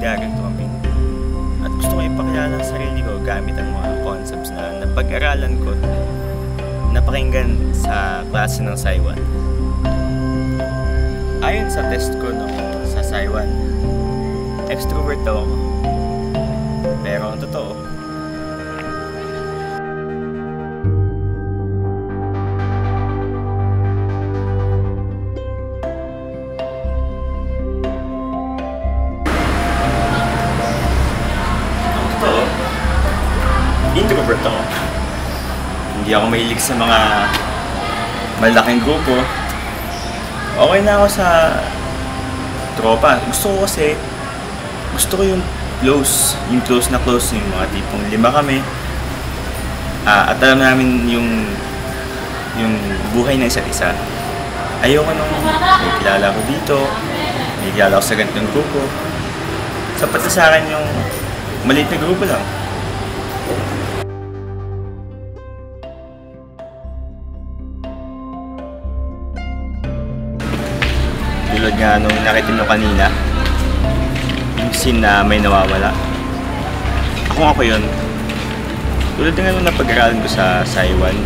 Darren Tobin. At gusto ko ipakilala ang sarili ko gamit ang mga concepts na napag-aralan ko, napakinggan sa klase ng Saiwan. Ayon sa test ko sa Saiwan, extrovert daw ako. Pero ang totoo, introvert ako. Hindi ako mahilig sa mga malaking grupo. Okay na ako sa tropa. Gusto ko yung close na close, yung mga tipong 5 kami. At alam namin yung buhay ng isa't isa. Ayoko nung may kilala ko dito, may kilala ko sa ganitong grupo. Sapat na sa akin yung maliit na grupo lang. Tulad nga nung nakita nyo kanina, yung scene na may nawawala. Ako yun. Tulad nga nung napag-aralan ko sa Saiwan,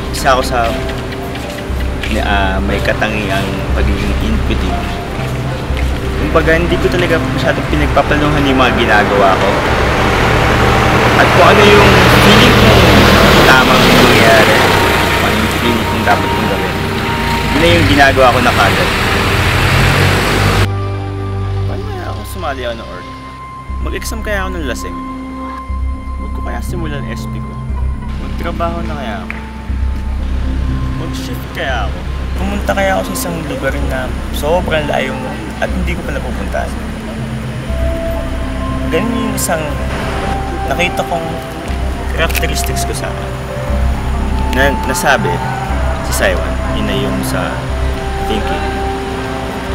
isa ako sa may katangiang pagiging intuitive. Kumbaga, hindi ko talaga masyadong pinagpapaluhan yung mga ginagawa ko. At kung ano yung feeling ko tamang mangyayari, kung ano yung feeling kong dapat kong gawin, yun na yung ginagawa ko na kagad. Paano kaya ako sumali ako ng org? Mag-exam kaya ako ng lasing? Huwag ko kaya simulan SP ko? Magtrabaho na kaya ako? Mag-shift kaya ako? Pumunta kaya ako sa isang lugar na sobrang layo mo at hindi ko pa napupuntahan? Ganun yung isang nakita kong characteristics ko sa akin na nasabi sa Saiwan. Yun na yung sa thinking.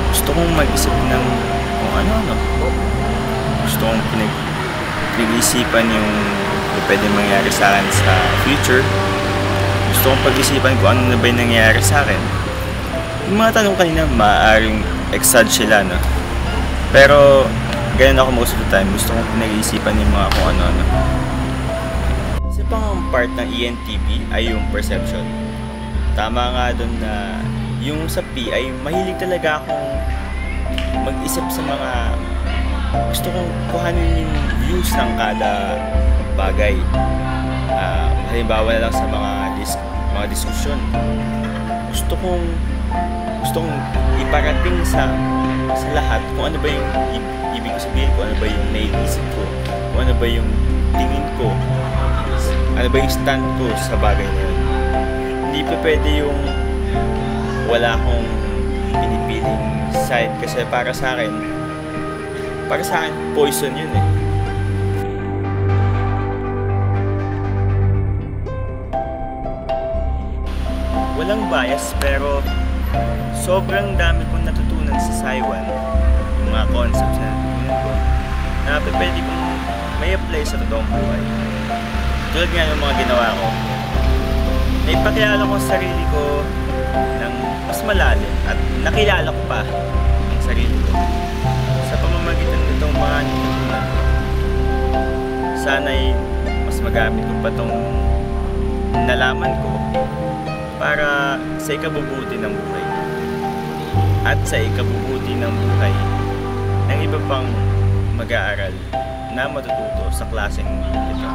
Gusto kong mag-isip ng kung ano-ano. Gusto kong pinag-isipan yung pwede mangyari sa akin sa future. Gusto kong pag-isipan kung ano na ba yung nangyayari sa akin. Yung mga tanong kanina, maaaring exad sila, no? Pero ganyan ako most of the time. Gusto kong pinag-iisipan yung mga kung ano-ano. Isa pang part ng ENTP ay yung perception. Tama nga doon na yung sa P ay mahilig talaga akong mag-isip sa mga gusto kong kuhanin yung views ng kada bagay. Halimbawa na lang sa mga diskusyon. Gusto kong iparating sa lahat kung ano ba yung ibig ko sabihin, kung ano ba yung naiisip ko, kung ano ba yung tingin ko, ano ba yung stand ko sa bagay na yun. Hindi pa pwede yung wala akong pinipiling side kasi para sa akin poison yun eh. Walang bias pero sobrang dami kong natutunan sa Saiwan, yung mga concepts na natutunan ko na pwede kong may apply sa totoong buhay. Tulad nga ng mga ginawa ko, naipakilala ko sa sarili ko ng mas malalim at nakilala ko pa ang sarili ko sa pamamagitan nitong mga natutunan ko. Sana'y mas magamit ko pa itong nalaman ko para sa ikabubuti ng buhay at sa ikabubuti ng buhay ng iba pang mag-aaral na matututo sa klaseng ito.